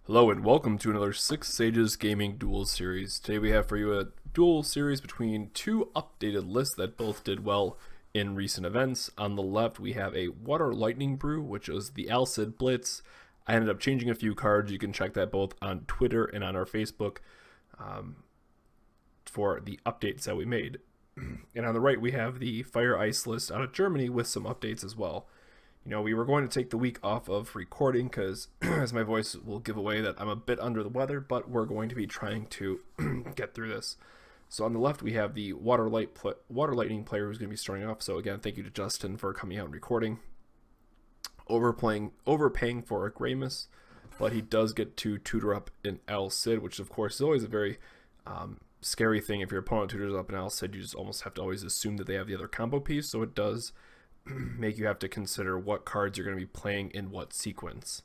Hello and welcome to another Six Sages Gaming Duel series. Today we have for you a duel series between two updated lists that both did well in recent events. On the left we have a Water Lightning Brew, which is the Al-Cid Blitz. I ended up changing a few cards. You can check that both on Twitter and on our Facebook for the updates that we made. And on the right we have the Fire Ice list out of Germany with some updates as well. We were going to take the week off of recording because, as my voice will give away, that I'm a bit under the weather, but we're going to be trying to get through this. So on the left, we have the Water Lightning player who's going to be starting off. So again, thank you to Justin for coming out and recording. Overpaying for a Gramus, but he does get to tutor up in Al-Cid, which of course is always a very scary thing. If your opponent tutors up in Al-Cid, you just almost have to always assume that they have the other combo piece, so it does make you have to consider what cards you're going to be playing in what sequence.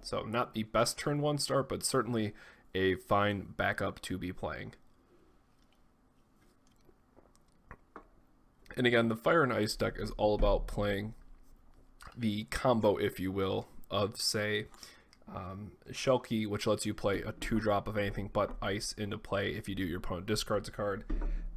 So not the best turn one start, but certainly a fine backup to be playing. And again, the Fire and Ice deck is all about playing the combo, if you will, of say Shellkey, which lets you play a 2-drop of anything but ice into play if your opponent discards a card,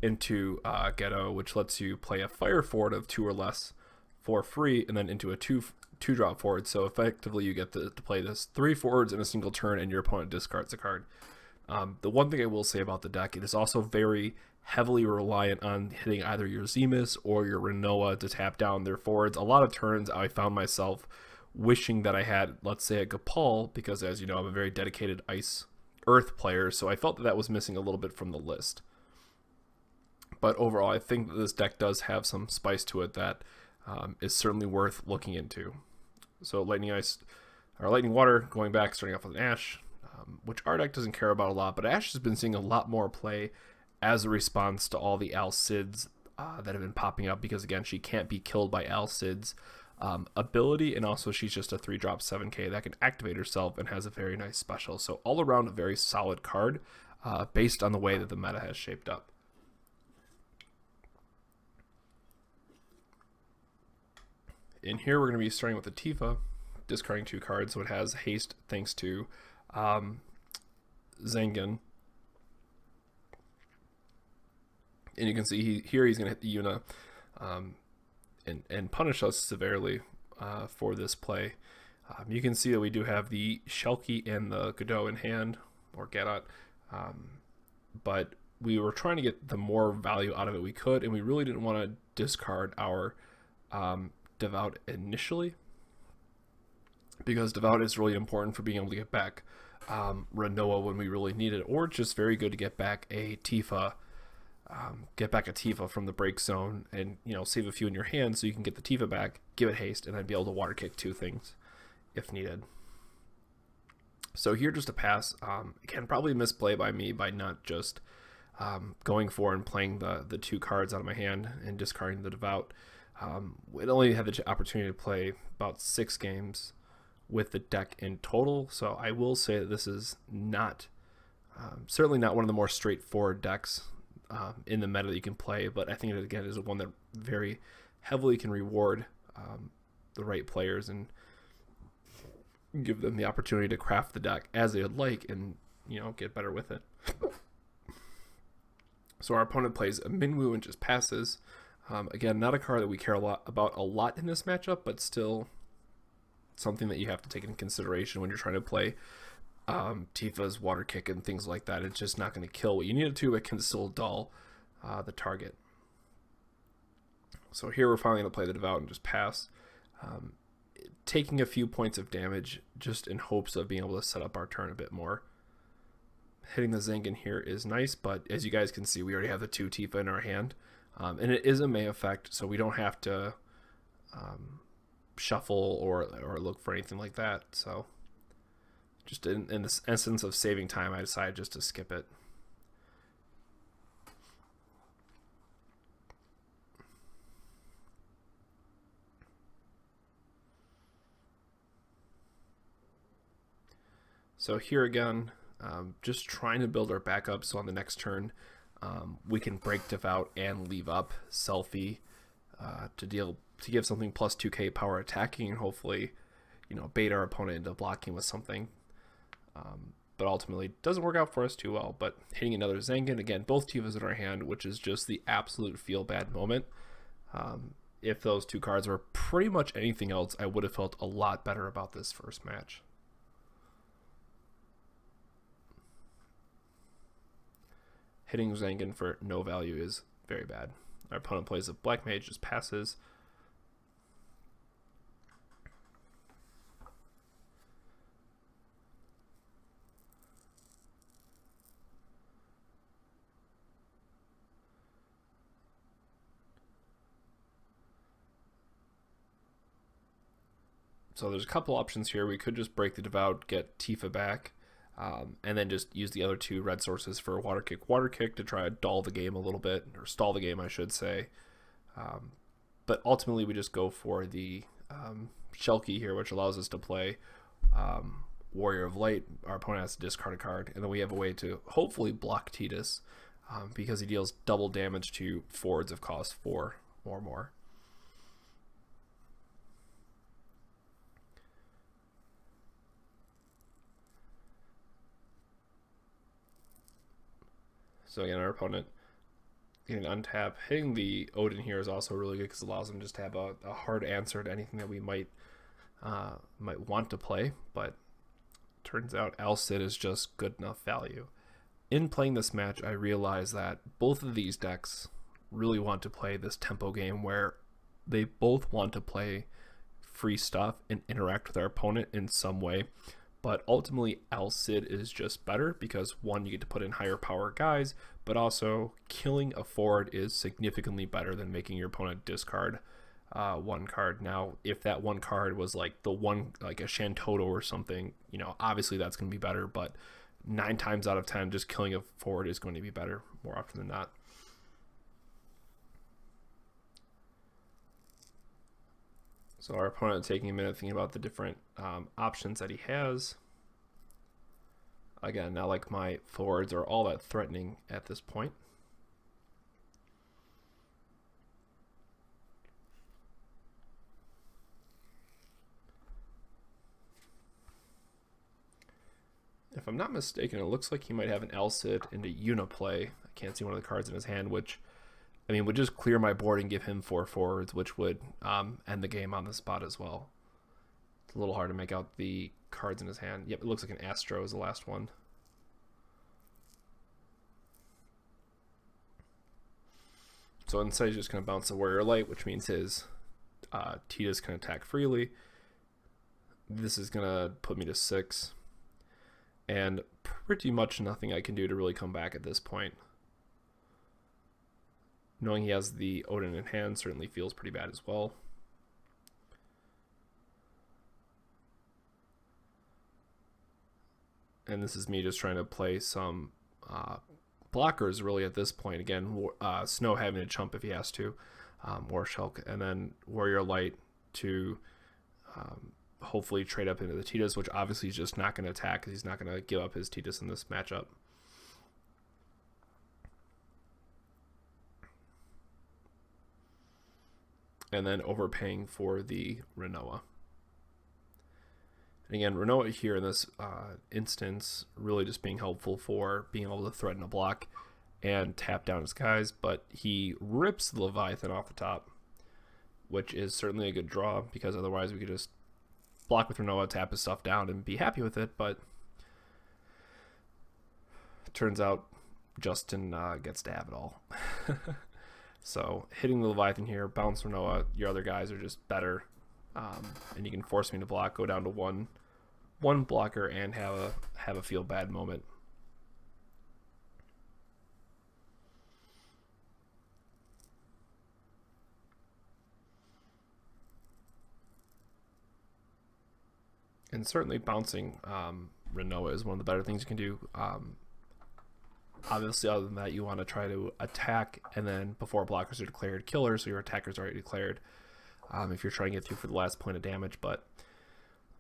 into Ghetto, which lets you play a fire forward of 2 or less for free, and then into a 2-drop forward. So effectively you get to play this 3 forwards in a single turn and your opponent discards a card. The one thing I will say about the deck, it is also very heavily reliant on hitting either your Zemus or your Renoa to tap down their forwards. A lot of turns I found myself wishing that I had, let's say, a Gapal, because as you know, I'm a very dedicated Ice Earth player, so I felt that was missing a little bit from the list. But overall, I think that this deck does have some spice to it that is certainly worth looking into. So Lightning Ice, or Lightning Water, going back, starting off with an Ash, which our deck doesn't care about a lot, but Ash has been seeing a lot more play as a response to all the Al-Cids that have been popping up, because again, she can't be killed by Al-Cid's ability, and also she's just a 3-drop 7k that can activate herself and has a very nice special. So all around a very solid card based on the way that the meta has shaped up. In here we're going to be starting with the Tifa, discarding 2 cards, so it has haste thanks to Zengen. And you can see here he's going to hit the Yuna and punish us severely for this play. You can see that we do have the Shellkey and the Godot in hand, or Gadot, but we were trying to get the more value out of it we could, and we really didn't want to discard our Devout initially, because Devout is really important for being able to get back Renoa when we really need it, or just very good to get back a Tifa. From the break zone, and save a few in your hand so you can get the Tifa back, give it haste, and then be able to water kick 2 things if needed. So here, just a pass. Again, probably a misplay by me by not just going for and playing the 2 cards out of my hand and discarding the Devout. It only had the opportunity to play about 6 games with the deck in total, so I will say that this is not certainly not one of the more straightforward decks in the meta that you can play, but I think it again is one that very heavily can reward the right players and give them the opportunity to craft the deck as they would like and get better with it. So our opponent plays a Minwoo and just passes. Again, not a card that we care about a lot in this matchup, but still something that you have to take into consideration when you're trying to play Tifa's water kick and things like that. It's just not going to kill what you need it to. It can still dull the target. So here we're finally going to play the Devout and just pass, taking a few points of damage just in hopes of being able to set up our turn a bit more. Hitting the Zengen here is nice, but as you guys can see, we already have the 2 Tifa in our hand, and it is a May effect, so we don't have to shuffle or look for anything like that. So just in the essence of saving time, I decided just to skip it. So here again, just trying to build our backup so on the next turn we can break Devout and leave up Selfie to give something plus 2k power attacking, and hopefully bait our opponent into blocking with something. But ultimately doesn't work out for us too well. But hitting another Zengen, again, both Tivas in our hand, which is just the absolute feel bad moment. If those two cards were pretty much anything else, I would have felt a lot better about this first match. Hitting Zengen for no value is very bad. Our opponent plays a Black Mage, just passes. So there's a couple options here. We could just break the Devout, get Tifa back, and then just use the other two red sources for Water Kick to try to dull the game a little bit, or stall the game, I should say. But ultimately, we just go for the Shell Key here, which allows us to play Warrior of Light. Our opponent has to discard a card, and then we have a way to hopefully block Tidus, because he deals double damage to forwards of cost 4 or more. So again, our opponent getting untap. Hitting the Odin here is also really good because it allows them just to have a hard answer to anything that we might want to play. But turns out Al-Cid is just good enough value. In playing this match, I realized that both of these decks really want to play this tempo game where they both want to play free stuff and interact with our opponent in some way. But ultimately, Al-Cid is just better because, one, you get to put in higher power guys, but also killing a forward is significantly better than making your opponent discard one card. Now, if that one card was like a Shantoto or something, obviously that's going to be better, but 9 times out of 10, just killing a forward is going to be better more often than not. So our opponent taking a minute thinking about the different options that he has. Again, not like my forwards are all that threatening at this point. If I'm not mistaken, it looks like he might have an Al-Cid into Uniplay. I can't see one of the cards in his hand, which would just clear my board and give him 4 forwards, which would end the game on the spot as well. It's a little hard to make out the cards in his hand. Yep, it looks like an Astro is the last one. So instead he's just going to bounce a Warrior Light, which means his Tidus can attack freely. This is going to put me to 6. And pretty much nothing I can do to really come back at this point. Knowing he has the Odin in hand certainly feels pretty bad as well. And this is me just trying to play some blockers really at this point. Again, Snow having to chump if he has to, or Shulk, and then Warrior Light to hopefully trade up into the Tidus, which obviously he's just not going to attack because he's not going to give up his Tidus in this matchup. And then overpaying for the Renoa. And again, Renoa here in this instance really just being helpful for being able to threaten a block and tap down his guys, but he rips the Leviathan off the top, which is certainly a good draw because otherwise we could just block with Renoa, tap his stuff down, and be happy with it, but it turns out Justin gets to have it all. So hitting the Leviathan here, bounce Renoa, your other guys are just better, and you can force me to block, go down to one blocker, and have a feel bad moment. And certainly bouncing Renoa is one of the better things you can do. Obviously, other than that, you want to try to attack, and then before blockers are declared, killers, so your attacker's already declared if you're trying to get through for the last point of damage. But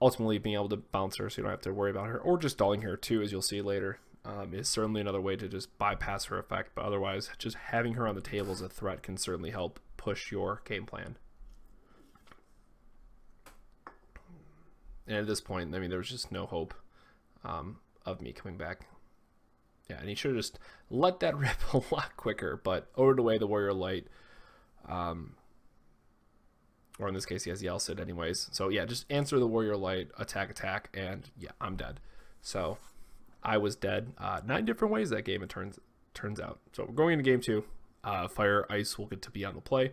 ultimately, being able to bounce her so you don't have to worry about her, or just stalling her too, as you'll see later, is certainly another way to just bypass her effect. But otherwise, just having her on the table as a threat can certainly help push your game plan. And at this point, I mean, there was just no hope of me coming back. Yeah, and he should have just let that rip a lot quicker, but ordered away the Warrior Light. Or in this case, he has the Al-Cid anyways. So yeah, just answer the Warrior Light, attack, and yeah, I'm dead. So I was dead 9 different ways that game, it turns out. So we're going into game 2. Fire, Ice will get to be on the play.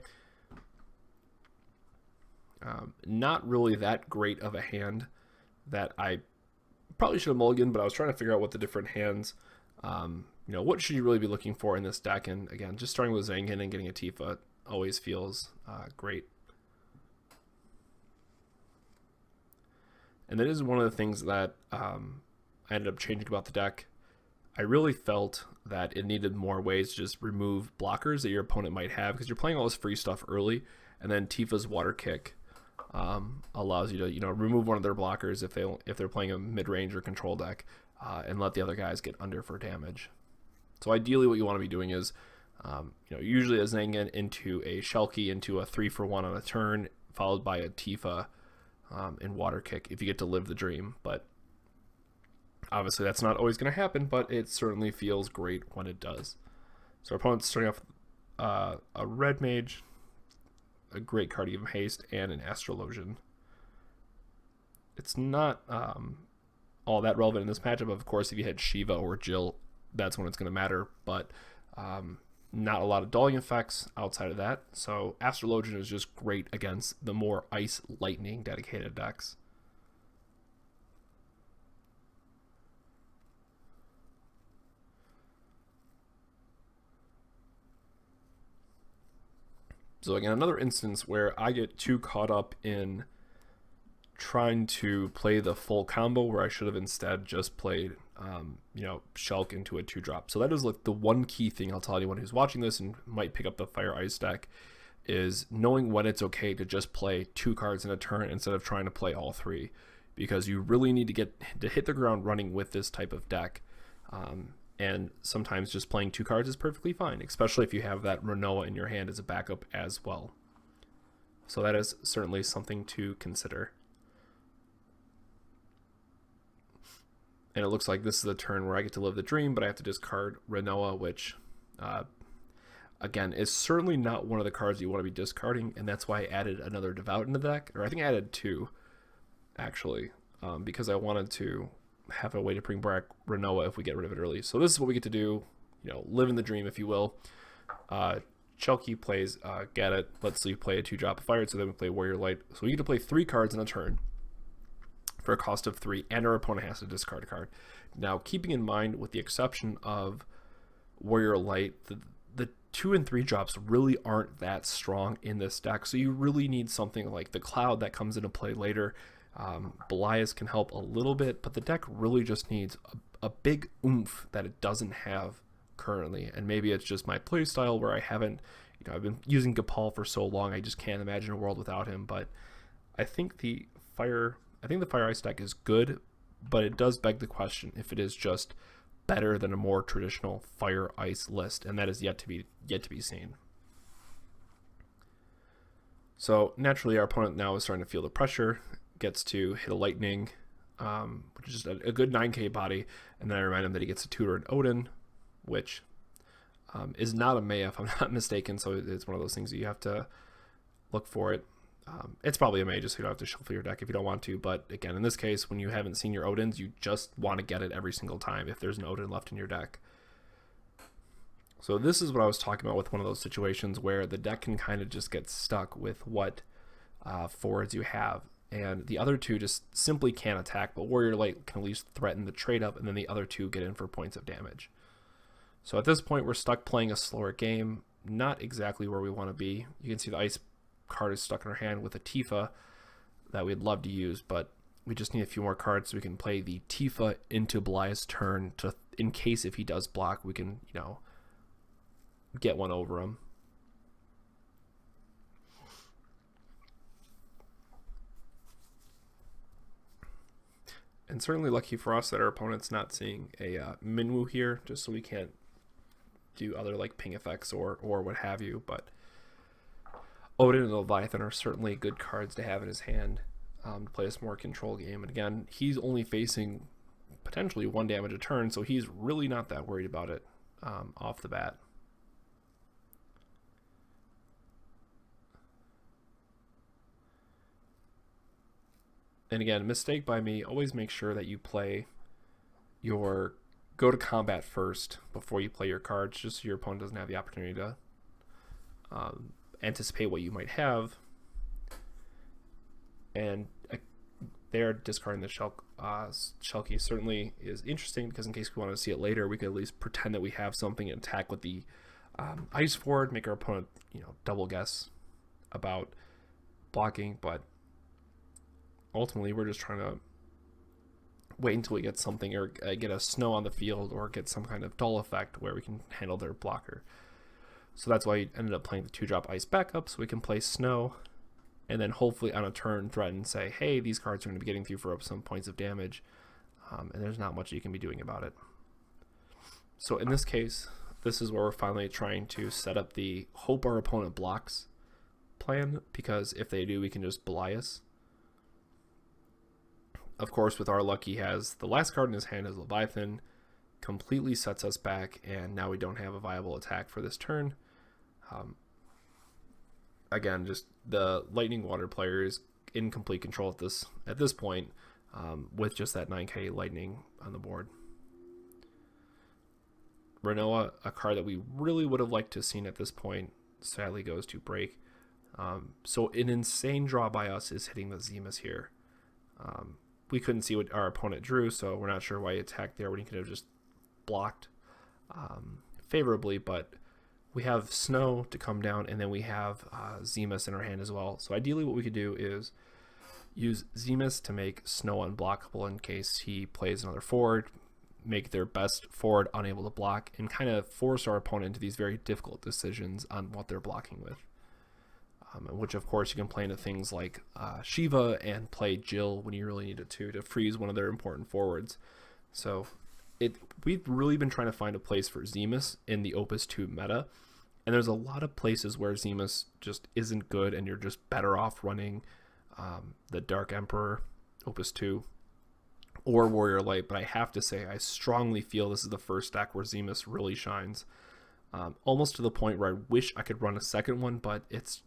Not really that great of a hand that I probably should have mulliganed, but I was trying to figure out what the different hands, what should you really be looking for in this deck. And again, just starting with Zangan and getting a Tifa always feels great. And that is one of the things that I ended up changing about the deck. I really felt that it needed more ways to just remove blockers that your opponent might have, because you're playing all this free stuff early, and then Tifa's Water Kick allows you to remove one of their blockers if they're playing a mid-range or control deck, and let the other guys get under for damage. So ideally what you want to be doing is usually a Zangan into a Shellkey into a 3-for-1 on a turn, followed by a Tifa in Water Kick if you get to live the dream. But obviously that's not always going to happen, but it certainly feels great when it does. So our opponent's starting off a Red Mage, a great card to give him haste, and an Astrologian. It's not all that relevant in this matchup. Of course, if you had Shiva or Jill, that's when it's going to matter, but not a lot of dulling effects outside of that. So Astrologian is just great against the more Ice Lightning dedicated decks. So again, another instance where I get too caught up in trying to play the full combo where I should have instead just played, Shulk into a 2-drop. So that is like the one key thing I'll tell anyone who's watching this and might pick up the Fire Ice deck, is knowing when it's okay to just play 2 cards in a turn instead of trying to play all 3, because you really need to hit the ground running with this type of deck. And sometimes just playing 2 cards is perfectly fine, especially if you have that Renoa in your hand as a backup as well. So that is certainly something to consider. And it looks like this is a turn where I get to live the dream, but I have to discard Renoa, which, again, is certainly not one of the cards you want to be discarding, and that's why I added another Devout in the deck, or I think I added 2, actually, because I wanted to have a way to bring back Renoa if we get rid of it early. So this is what we get to do, live in the dream, if you will. Chelky plays Get It, lets you play a 2-drop of fire, so then we play Warrior Light. So we get to play 3 cards in a turn for a cost of 3, and our opponent has to discard a card. Now, keeping in mind, with the exception of Warrior Light, the 2 and 3 drops really aren't that strong in this deck, so you really need something like the Cloud that comes into play later. Belias can help a little bit, but the deck really just needs a big oomph that it doesn't have currently. And maybe it's just my play style where I haven't, I've been using Gapal for so long, I just can't imagine a world without him. But I think the Fire Ice deck is good, but it does beg the question if it is just better than a more traditional Fire Ice list, and that is yet to be seen. So naturally, our opponent now is starting to feel the pressure, gets to hit a Lightning, which is a good 9k body, and then I remind him that he gets a tutor in Odin, which is not a May if I'm not mistaken, so it's one of those things that you have to look for it. It's probably a May, just so you don't have to shuffle your deck if you don't want to, but again, in this case, when you haven't seen your Odins, you just want to get it every single time if there's an Odin left in your deck. So this is what I was talking about with one of those situations where the deck can kind of just get stuck with what forwards you have, and the other 2 just simply can't attack, but Warrior Light can at least threaten the trade up, and then the other 2 get in for points of damage. So at this point, we're stuck playing a slower game, not exactly where we want to be. You can see the Ice card is stuck in our hand with a Tifa that we'd love to use, but we just need a few more cards so we can play the Tifa into Belias' turn in case if he does block, we can, get one over him. And certainly lucky for us that our opponent's not seeing a Minwu here, just so we can't do other like ping effects or what have you. But Odin and Leviathan are certainly good cards to have in his hand. to play this more control game. And again, he's only facing potentially 1 damage a turn, so he's really not that worried about it off the bat. And again, mistake by me, always make sure that you play your go to combat first before you play your cards, just so your opponent doesn't have the opportunity to anticipate what you might have. And there, discarding the Shulky certainly is interesting, because in case we want to see it later, we could at least pretend that we have something and attack with the ice forward, make our opponent, double guess about blocking. But ultimately, we're just trying to wait until we get something, or get a snow on the field, or get some kind of dull effect where we can handle their blocker. So that's why I ended up playing the 2-drop ice backup, so we can play snow, and then hopefully on a turn threaten, say, hey, these cards are going to be getting through for some points of damage, and there's not much you can be doing about it. So in this case, this is where we're finally trying to set up the hope our opponent blocks plan, because if they do, we can just Belias. Of course, with our luck, he has the last card in his hand is Leviathan, completely sets us back, and now we don't have a viable attack for this turn. Again, just the Lightning Water player is in complete control at this point, with just that 9k Lightning on the board. Renoa, a card that we really would have liked to have seen at this point, sadly goes to break. So an insane draw by us is hitting the Zemus here. We couldn't see what our opponent drew, so we're not sure why he attacked there when he could have just blocked favorably, but we have snow to come down, and then we have Zemus in our hand as well. So ideally what we could do is use Zemus to make snow unblockable in case he plays another forward, make their best forward unable to block, and kind of force our opponent into these very difficult decisions on what they're blocking with. Which of course you can play into things like Shiva and play Jill when you really need it to freeze one of their important forwards. So we've really been trying to find a place for Zemus in the Opus 2 meta, and there's a lot of places where Zemus just isn't good, and you're just better off running the Dark Emperor Opus 2 or Warrior Light. But I have to say, I strongly feel this is the first deck where Zemus really shines, almost to the point where I wish I could run a second one, but it's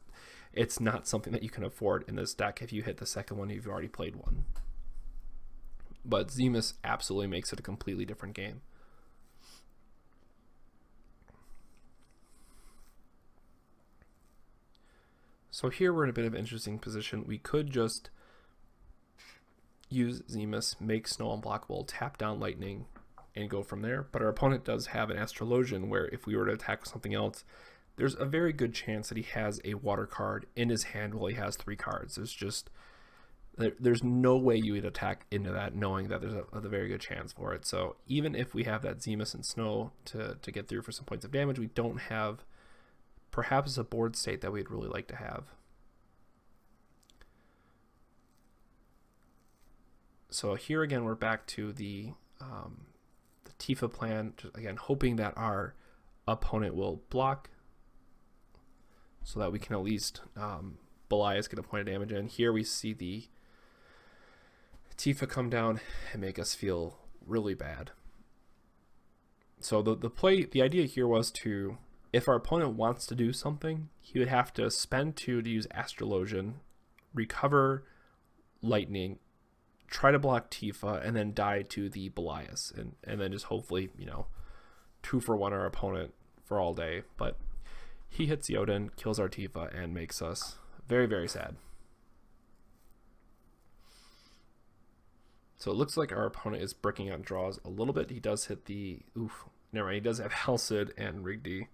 not something that you can afford in this deck. If you hit the second one, you've already played one. But Zemus absolutely makes it a completely different game. So here we're in a bit of an interesting position. We could just use Zemus, make snow unblockable, tap down Lightning, and go from there. But our opponent does have an Astrologian, where if we were to attack with something else, there's a very good chance that he has a water card in his hand while he has 3 cards. There's no way you would attack into that knowing that there's a very good chance for it. So even if we have that Zemus and Snow to get through for some points of damage, we don't have perhaps a board state that we'd really like to have. So here again, we're back to the Tifa plan, just again hoping that our opponent will block, so that we can at least Belias get a point of damage in. Here we see the Tifa come down and make us feel really bad. So the idea here was to, if our opponent wants to do something, he would have to spend 2 to use Astrologian, recover Lightning, try to block Tifa, and then die to the Belias, and then just hopefully 2 for 1 our opponent for all day. But he hits Jotun, kills our Tifa, and makes us very, very sad. So it looks like our opponent is bricking on draws a little bit. He does hit the... never mind. He does have Al-Cid and Rigby,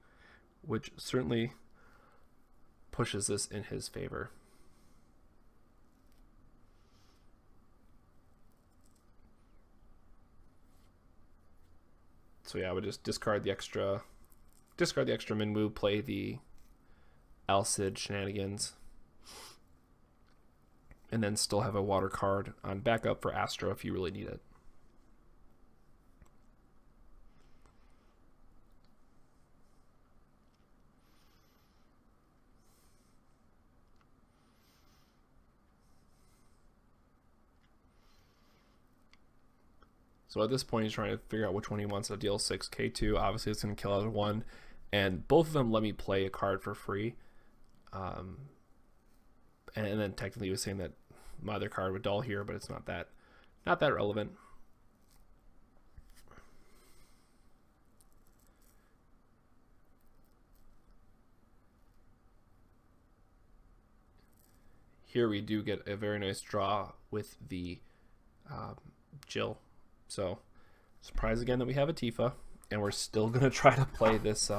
which certainly pushes this in his favor. So yeah, I would just discard the extra Minwu, play the Al-Cid shenanigans, and then still have a water card on backup for Astro if you really need it. So at this point, he's trying to figure out which one he wants to deal 6k to. Obviously, it's going to kill out one, and both of them let me play a card for free. And then technically he was saying that my other card would dull here, but it's not that relevant. Here we do get a very nice draw with the Jill. So surprise again that we have a Tifa, and we're still going to try to play this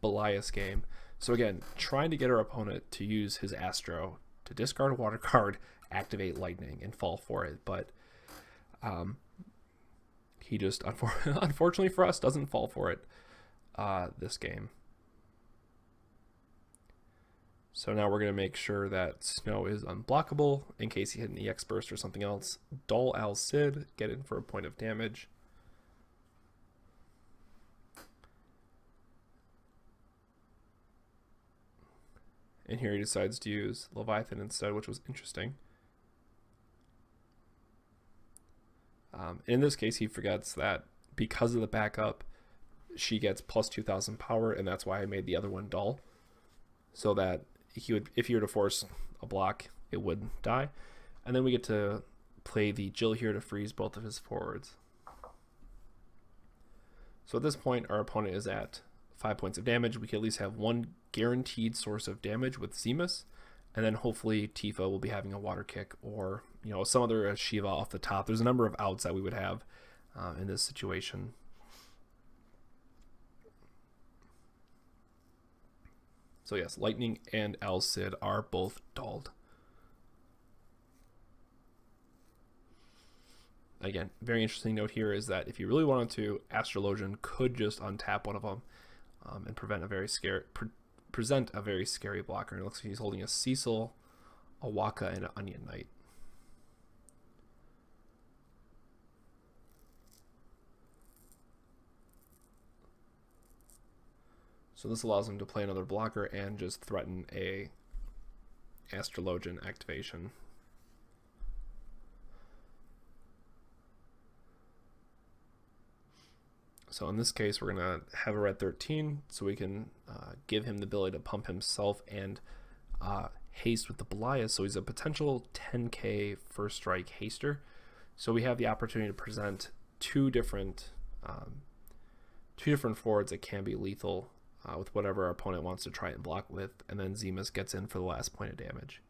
Belias game. So again, trying to get our opponent to use his Astro to discard a water card, activate lightning, and fall for it. But he just, unfortunately for us, doesn't fall for it this game. So now we're going to make sure that Snow is unblockable in case he hit an EX burst or something else. Dull Al-Cid, get in for a point of damage. And here he decides to use Leviathan instead, which was interesting. In this case, he forgets that because of the backup, she gets plus 2,000 power, and that's why I made the other one dull. So that he would, if he were to force a block, it would die. And then we get to play the Jill here to freeze both of his forwards. So at this point, our opponent is at 5 points of damage. We can at least have one guaranteed source of damage with Zemus, and then hopefully Tifa will be having a water kick, or some other Shiva off the top. There's a number of outs that we would have in this situation. So yes, Lightning and Al-Cid are both dulled. Again, very interesting note here is that if you really wanted to, Astrologian could just untap one of them and present a very scary blocker. And it looks like he's holding a Cecil, a Waka, and an Onion Knight. So this allows him to play another blocker and just threaten a Astrologian activation. So in this case, we're going to have a red 13, so we can give him the ability to pump himself and haste with the Belias. So he's a potential 10k first strike haster. So we have the opportunity to present two different forwards that can be lethal with whatever our opponent wants to try and block with, and then Zemus gets in for the last point of damage.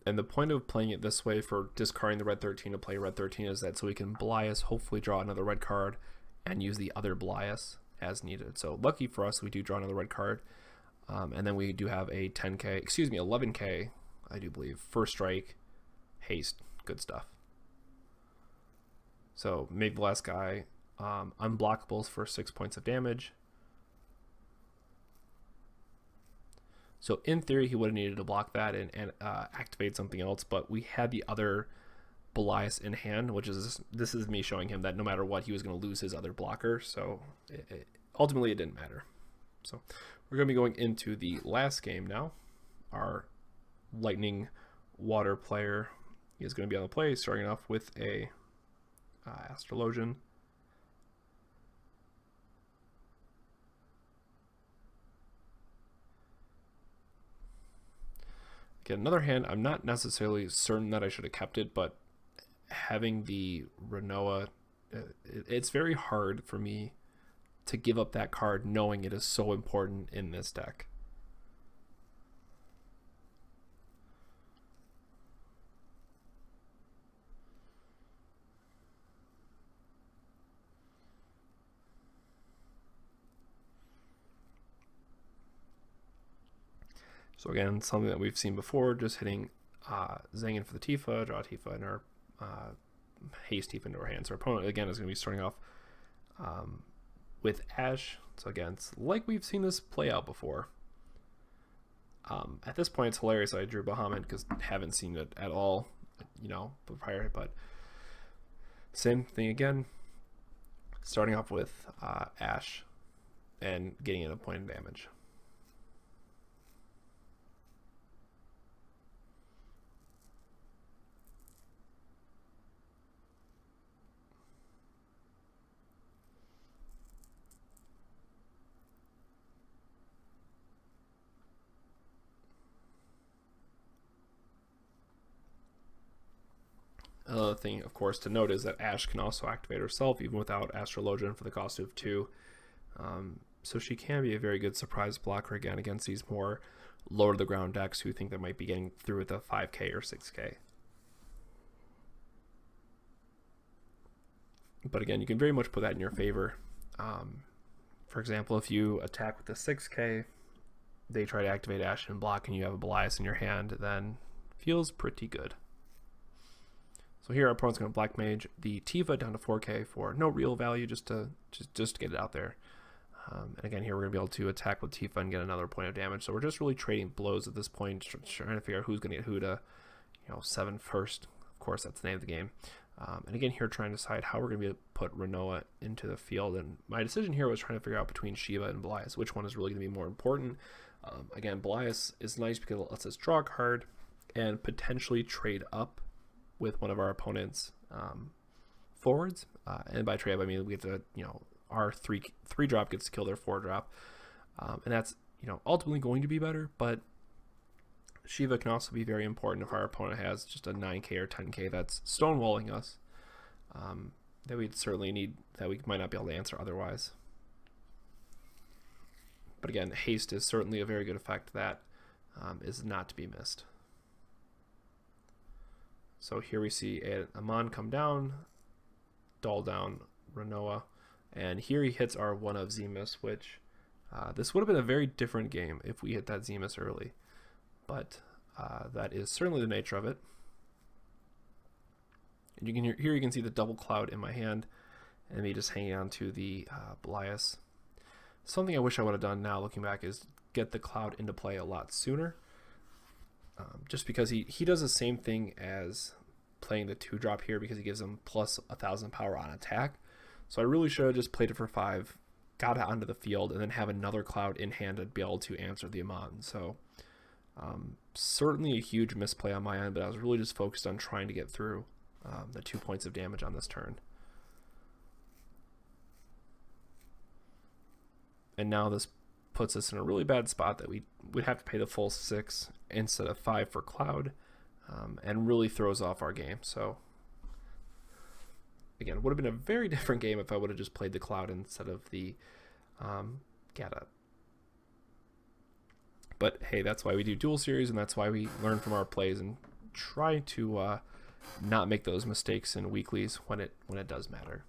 And the point of playing it this way for discarding the red 13 to play red 13 is that so we can Belias, hopefully draw another red card, and use the other Belias as needed. So lucky for us, we do draw another red card. And then we do have a 11k, I do believe, first strike, haste, good stuff. So make the last guy unblockables for 6 points of damage. So in theory, he would have needed to block that and activate something else, but we had the other Belias in hand, which is, this is me showing him that no matter what, he was going to lose his other blocker. So ultimately, it didn't matter. So we're going to be going into the last game now. Our Lightning Water player is going to be on the play, starting off with a Astrologian. Again, another hand, I'm not necessarily certain that I should have kept it, but having the Renoa, it's very hard for me to give up that card knowing it is so important in this deck. So again, something that we've seen before, just hitting Zangin for the Tifa, draw Tifa, and our haste Tifa into our hands. Our opponent, again, is going to be starting off with Ash. So again, it's like we've seen this play out before. At this point, it's hilarious that I drew Bahamut because I haven't seen it at all, prior. But same thing again, starting off with Ash. and getting in a point of damage. Another thing, of course, to note is that Ashe can also activate herself even without Astrologian for the cost of 2. So she can be a very good surprise blocker again against these more lower to the ground decks who think they might be getting through with a 5k or 6k. But again, you can very much put that in your favor. For example, if you attack with the 6k, they try to activate Ashe and block, and you have a Blitz in your hand, then feels pretty good. So here our opponent's going to Black Mage the Tifa down to 4k for no real value, just to get it out there. And again, here we're going to be able to attack with Tifa and get another point of damage. So we're just really trading blows at this point, trying to figure out who's going to get who to, 7 first. Of course, that's the name of the game. And again, here trying to decide how we're going to be able to put Renoa into the field. And my decision here was trying to figure out between Shiva and Blitz, which one is really going to be more important. Again, Blitz is nice because it lets us draw a card and potentially trade up with one of our opponent's forwards. And by trade up, I mean we get to, our 3 drop gets to kill their 4 drop. And that's, ultimately going to be better, but Shiva can also be very important if our opponent has just a 9k or 10k that's stonewalling us, that we'd certainly need, that we might not be able to answer otherwise. But again, haste is certainly a very good effect that is not to be missed. So here we see Amon come down, Duel down, Renoa, and here he hits our one of Zemus, which this would have been a very different game if we hit that Zemus early. But that is certainly the nature of it. And you can here you can see the double cloud in my hand, and me just hanging on to the Blitz. Something I wish I would have done now, looking back, is get the cloud into play a lot sooner. Just because he does the same thing as playing the 2 drop here, because he gives him plus 1000 power on attack. So I really should have just played it for 5, got it onto the field, and then have another cloud in hand to be able to answer the Amon. So certainly a huge misplay on my end, but I was really just focused on trying to get through the 2 points of damage on this turn. And now this puts us in a really bad spot that we would have to pay the full 6 instead of 5 for cloud, and really throws off our game. So again, it would have been a very different game if I would have just played the cloud instead of the Gata. But hey, that's why we do duel series, and that's why we learn from our plays and try to not make those mistakes in weeklies when it does matter.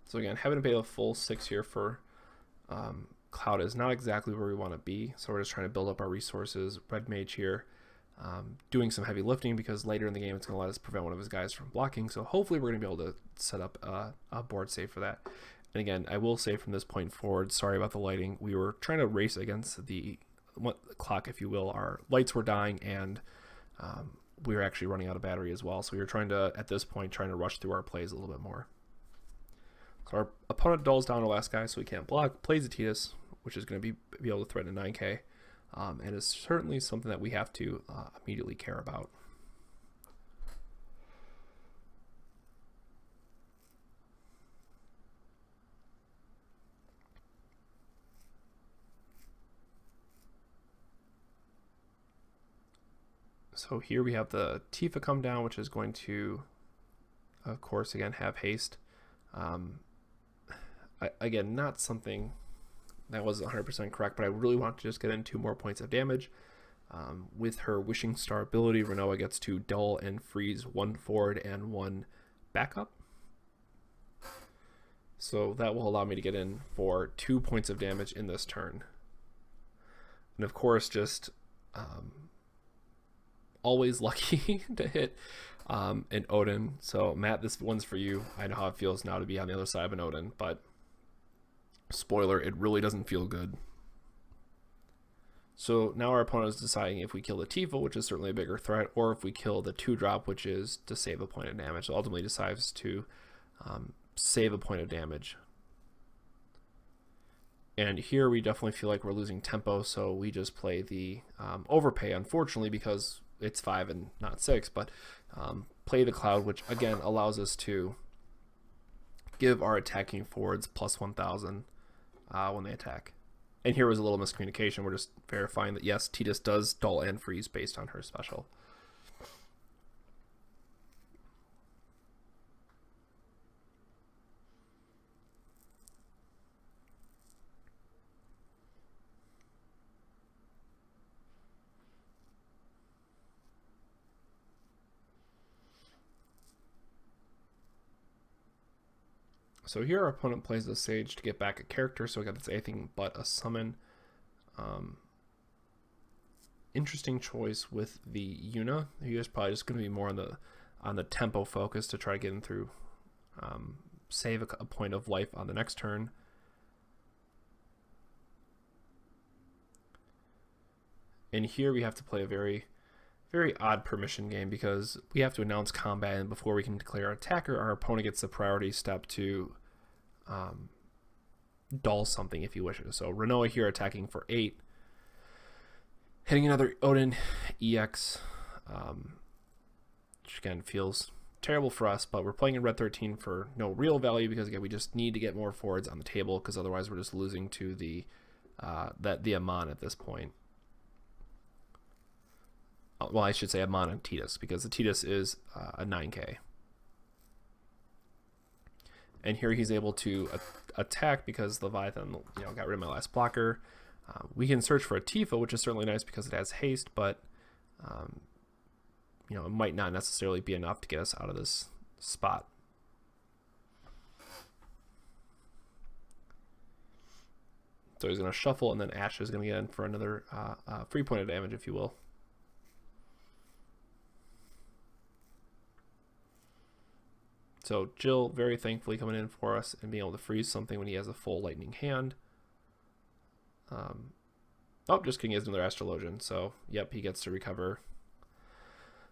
So again, having to pay a full 6 here for Cloud is not exactly where we want to be. So we're just trying to build up our resources. Red Mage here, doing some heavy lifting, because later in the game it's going to let us prevent one of his guys from blocking. So hopefully we're going to be able to set up a board save for that. And again, I will say from this point forward, sorry about the lighting. We were trying to race against the clock, if you will. Our lights were dying, and we were actually running out of battery as well. So we were trying to, at this point, trying to rush through our plays a little bit more. So our opponent dulls down our last guy, so we can't block, plays a Titus, which is going to be able to threaten a 9k, and is certainly something that we have to immediately care about. So here we have the Tifa come down, which is going to, of course, again, have haste. Again, not something that was 100% correct, but I really want to just get in 2 more points of damage. With her Wishing Star ability, Renoa gets to dull and freeze 1 forward and 1 backup. So that will allow me to get in for 2 points of damage in this turn. And of course, just always lucky to hit an Odin. So Matt, this one's for you. I know how it feels now to be on the other side of an Odin, but spoiler, it really doesn't feel good. So now our opponent is deciding if we kill the Tifa, which is certainly a bigger threat, or if we kill the 2-drop, which is to save a point of damage. So ultimately decides to save a point of damage. And here we definitely feel like we're losing tempo, so we just play the overpay, unfortunately, because it's 5 and not 6, but play the Cloud, which again allows us to give our attacking forwards plus 1,000 when they attack. And here was a little miscommunication. We're just verifying that, yes, Tidus does dull and freeze based on her special. So here our opponent plays the Sage to get back a character, so we got this anything but a summon. Interesting choice with the Yuna. He is probably just going to be more on the tempo focus to try to get him through, save a point of life on the next turn. And here we have to play a very, very odd permission game because we have to announce combat, and before we can declare our attacker, our opponent gets the priority step to dull something if he wishes. So Renoa here attacking for 8, hitting another Odin EX, which again feels terrible for us, but we're playing in red 13 for no real value because again we just need to get more forwards on the table because otherwise we're just losing to the Amon at this point. Well, I should say Amon and Tidus because the Tidus is a 9k. And here he's able to attack because Leviathan, got rid of my last blocker. We can search for a Tifa, which is certainly nice because it has haste, but it might not necessarily be enough to get us out of this spot. So he's going to shuffle, and then Ashe is going to get in for another free point of damage, if you will. So Jill very thankfully coming in for us and being able to freeze something when he has a full lightning hand. Oh, just kidding, he has another Astrologian. So, yep, he gets to recover.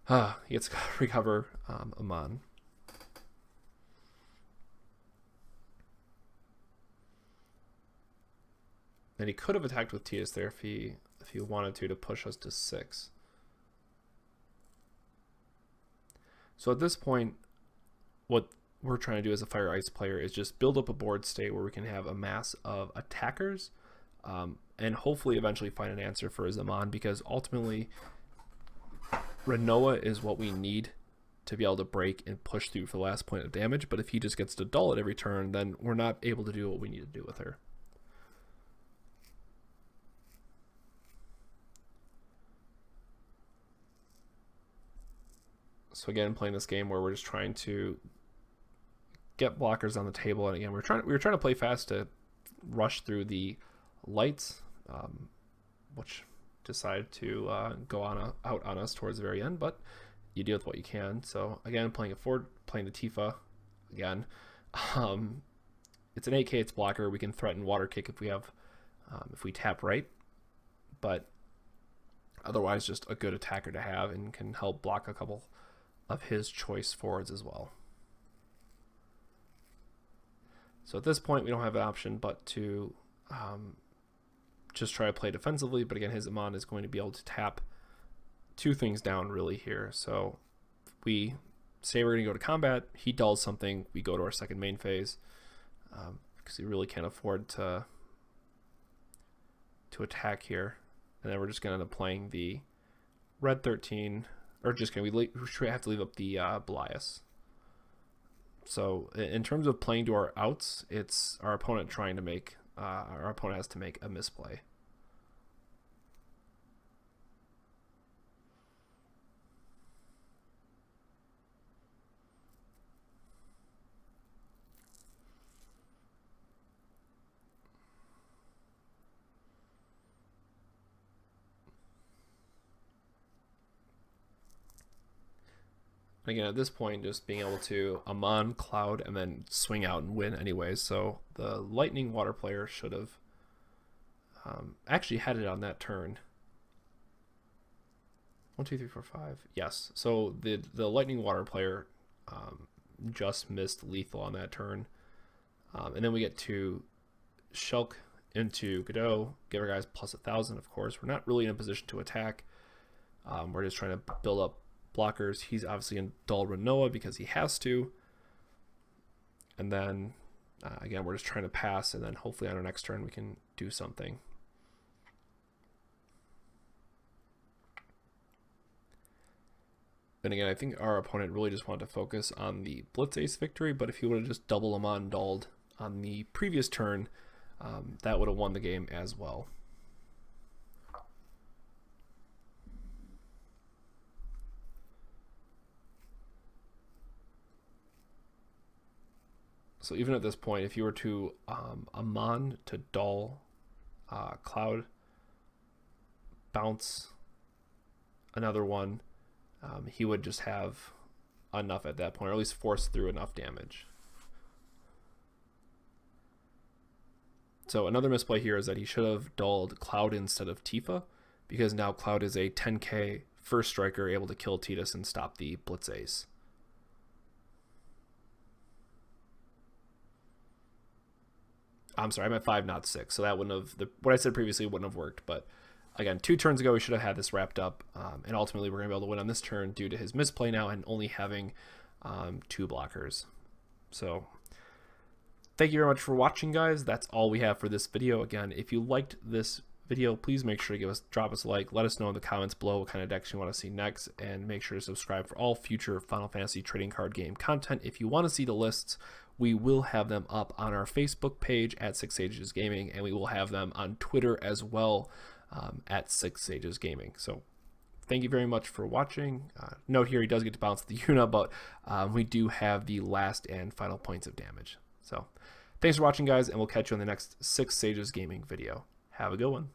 He gets to recover Amon. And he could have attacked with Tidus there if he wanted to push us to 6. So at this point, what we're trying to do as a Fire Ice player is just build up a board state where we can have a mass of attackers and hopefully eventually find an answer for Zaman, because ultimately Renoa is what we need to be able to break and push through for the last point of damage. But if he just gets to dull at every turn, then we're not able to do what we need to do with her. So again, playing this game where we're just trying to get blockers on the table, and again we were trying to play fast to rush through the lights, which decided to go out on us towards the very end, but you deal with what you can. So again, playing the Tifa again. It's an 8k, it's blocker. We can threaten water kick if we tap right, but otherwise just a good attacker to have and can help block a couple of his choice forwards as well. So at this point, we don't have an option but to just try to play defensively. But again, his Amon is going to be able to tap 2 things down really here. So if we say we're going to go to combat, he dulls something, we go to our second main phase because he really can't afford to attack here. And then we're just going to end up playing the red 13, or just going to have to leave up the Belias. So in terms of playing to our outs, it's our opponent trying to make our opponent has to make a misplay. Again, at this point, just being able to Amon, Cloud, and then swing out and win anyways. So the Lightning Water player should have actually had it on that turn. 1, 2, 3, 4, 5. Yes. So the lightning water player just missed lethal on that turn. And then we get to Shulk into Godot, give our guys plus 1,000, of course. We're not really in a position to attack. We're just trying to build up blockers. He's obviously in Duel Renoa because he has to. And then, again, we're just trying to pass, and then hopefully on our next turn we can do something. And again, I think our opponent really just wanted to focus on the Blitz Ace victory, but if he would have just double him on Dulled on the previous turn, that would have won the game as well. So even at this point, if you were to Amon to Dull Cloud, bounce another one, he would just have enough at that point, or at least force through enough damage. So another misplay here is that he should have dulled Cloud instead of Tifa, because now Cloud is a 10k first striker able to kill Tidus and stop the Blitz Ace. I'm sorry, I'm at 5, not 6. So that wouldn't have, what I said previously wouldn't have worked. But again, 2 turns ago, we should have had this wrapped up. And ultimately, we're going to be able to win on this turn due to his misplay now and only having 2 blockers. So thank you very much for watching, guys. That's all we have for this video. Again, if you liked this video, please make sure to drop us a like. Let us know in the comments below what kind of decks you want to see next. And make sure to subscribe for all future Final Fantasy trading card game content. If you want to see the lists, we will have them up on our Facebook page at 6 Sages Gaming, and we will have them on Twitter as well at 6 Sages Gaming. So thank you very much for watching. Note here, he does get to bounce the Yuna, but we do have the last and final points of damage. So thanks for watching, guys, and we'll catch you on the next 6 Sages Gaming video. Have a good one.